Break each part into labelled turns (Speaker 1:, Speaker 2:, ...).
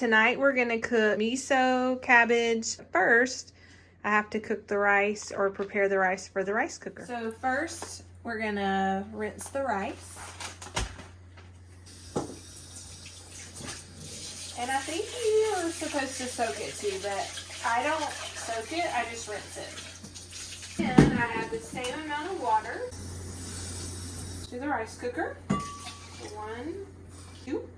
Speaker 1: tonight we're gonna cook miso cabbage. First, I have to cook the rice or prepare the rice for the rice cooker. So first, we're gonna rinse the rice. And I think you are supposed to soak it too, but I don't soak it, I just rinse it. And I add the same amount of water to the rice cooker. 1, 2.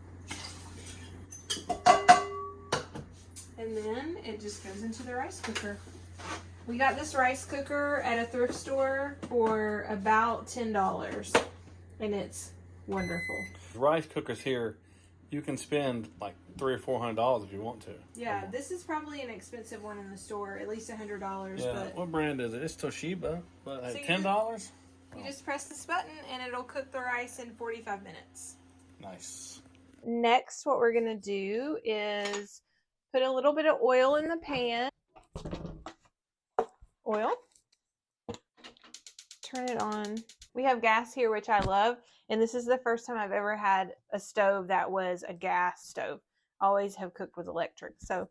Speaker 1: And then it just goes into the rice cooker. We got this rice cooker at a thrift store for about $10, and it's wonderful.
Speaker 2: Rice cookers here, you can spend like $300 or $400 if you want to.
Speaker 1: Yeah, this is probably an expensive one in the store, at least $100.
Speaker 2: Yeah,
Speaker 1: but
Speaker 2: what brand is it? It's Toshiba, but
Speaker 1: so
Speaker 2: $10?
Speaker 1: You just press this button and it'll cook the rice in 45 minutes.
Speaker 2: Nice.
Speaker 1: Next, what we're gonna do is put a little bit of oil in the pan. Oil. Turn it on. We have gas here, which I love, and this is the first time I've ever had a stove that was a gas stove. I always have cooked with electric, so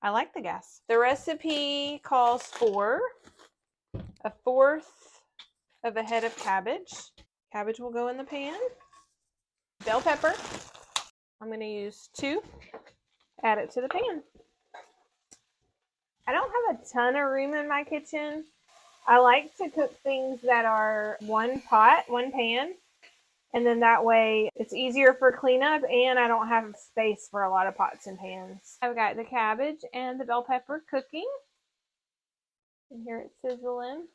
Speaker 1: I like the gas. The recipe calls for 1/4 of a head of cabbage. Cabbage will go in the pan. Bell pepper. I'm going to use 2. Add it to the pan. I don't have a ton of room in my kitchen. I like to cook things that are one pot, one pan, and then that way it's easier for cleanup and I don't have space for a lot of pots and pans. I've got the cabbage and the bell pepper cooking. And here it's sizzling.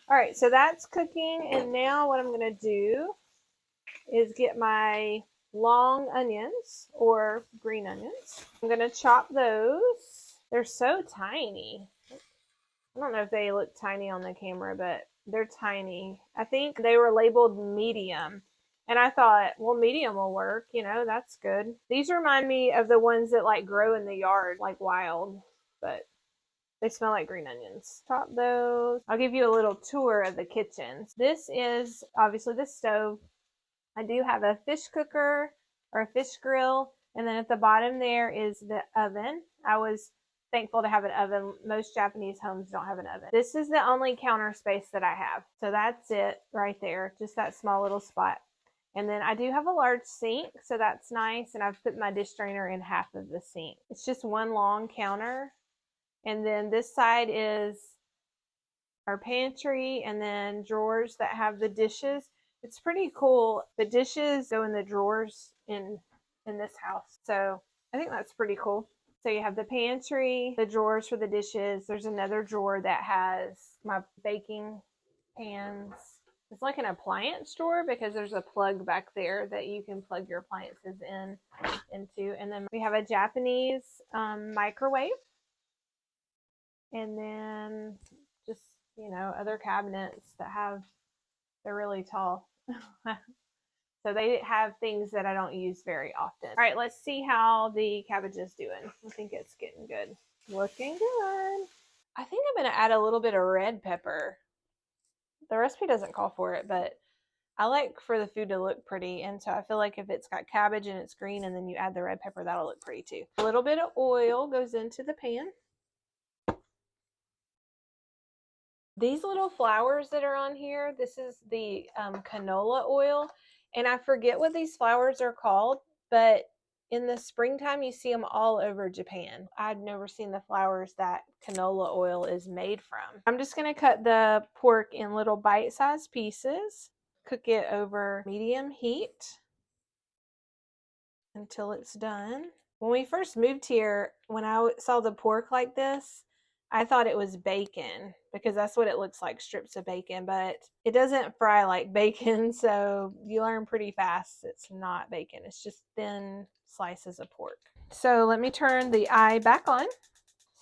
Speaker 1: All right, so that's cooking, and now what I'm going to do is get my long onions or green onions. I'm going to chop those. They're so tiny. I don't know if they look tiny on the camera, but they're tiny. I think they were labeled medium. And I thought, well, medium will work. You know, that's good. These remind me of the ones that like grow in the yard, like wild. But they smell like green onions. Chop those. I'll give you a little tour of the kitchen. This is obviously the stove. I do have a fish cooker or a fish grill. And then at the bottom there is the oven. I was thankful to have an oven. Most Japanese homes don't have an oven. This is the only counter space that I have. So that's it right there. Just that small little spot. And then I do have a large sink, so that's nice. And I've put my dish drainer in half of the sink. It's just one long counter. And then this side is our pantry, and then drawers that have the dishes. It's pretty cool. The dishes go in the drawers in this house. So I think that's pretty cool. So you have the pantry, the drawers for the dishes. There's another drawer that has my baking pans. It's like an appliance drawer because there's a plug back there that you can plug your appliances into. And then we have a Japanese microwave. And then just, you know, other cabinets that they're really tall. So they have things that I don't use very often. All right, let's see how the cabbage is doing. I think it's getting good. Looking good. I think I'm going to add a little bit of red pepper. The recipe doesn't call for it, but I like for the food to look pretty. And so I feel like if it's got cabbage and it's green and then you add the red pepper, that'll look pretty too. A little bit of oil goes into the pan. These little flowers that are on here, this is the canola oil. And I forget what these flowers are called, but in the springtime, you see them all over Japan. I'd never seen the flowers that canola oil is made from. I'm just going to cut the pork in little bite-sized pieces. Cook it over medium heat until it's done. When we first moved here, when I saw the pork like this, I thought it was bacon because that's what it looks like, strips of bacon, but it doesn't fry like bacon, so you learn pretty fast it's not bacon. It's just thin slices of pork. So let me turn the eye back on.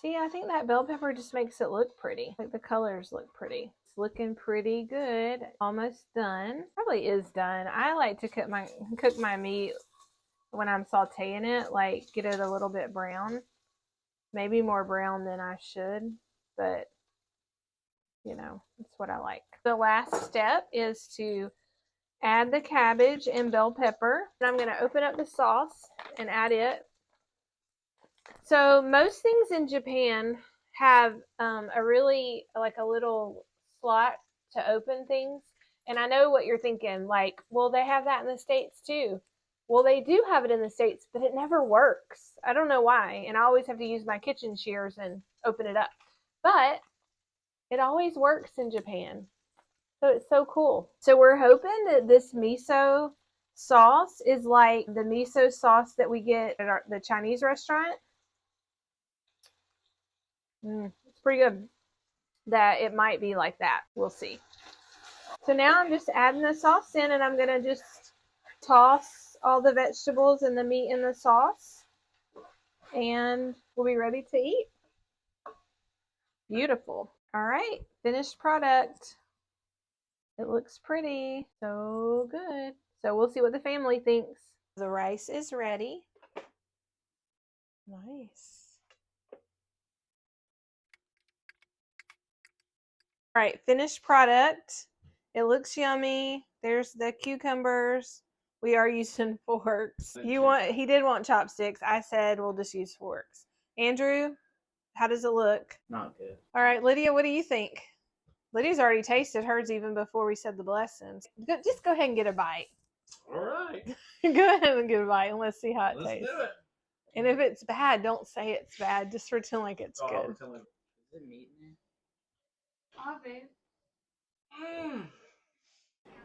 Speaker 1: See, I think that bell pepper just makes it look pretty. Like the colors look pretty. It's looking pretty good. Almost done. Probably is done. I like to cook my meat when I'm sauteing it, like get it a little bit brown. Maybe more brown than I should, but you know, that's what I like. The last step is to add the cabbage and bell pepper. And I'm going to open up the sauce and add it. So most things in Japan have a really like a little slot to open things. And I know what you're thinking, like, well, they have that in the States too. Well, they do have it in the States, but it never works. I don't know why. And I always have to use my kitchen shears and open it up. But it always works in Japan. So it's so cool. So we're hoping that this miso sauce is like the miso sauce that we get at the Chinese restaurant. It's pretty good. That it might be like that. We'll see. So now I'm just adding the sauce in, and I'm going to just toss all the vegetables and the meat in the sauce, and we'll be ready to eat. Beautiful. All right, finished product. It looks pretty. So good. So we'll see what the family thinks. The rice is ready. Nice. All right, finished product. It looks yummy. There's the cucumbers. We are using forks. He did want chopsticks. I said we'll just use forks. Andrew, how does it look?
Speaker 3: Not good.
Speaker 1: All right, Lydia, what do you think? Lydia's already tasted hers even before we said the blessings. Just go ahead and get a bite.
Speaker 3: All right.
Speaker 1: Go ahead and get a bite and let's see how it
Speaker 3: Let's
Speaker 1: tastes.
Speaker 3: do it.
Speaker 1: And if it's bad, don't say it's bad. Just pretend like it's good.
Speaker 3: Is it meat in it?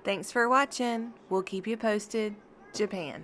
Speaker 1: Thanks for watching. We'll keep you posted. Japan.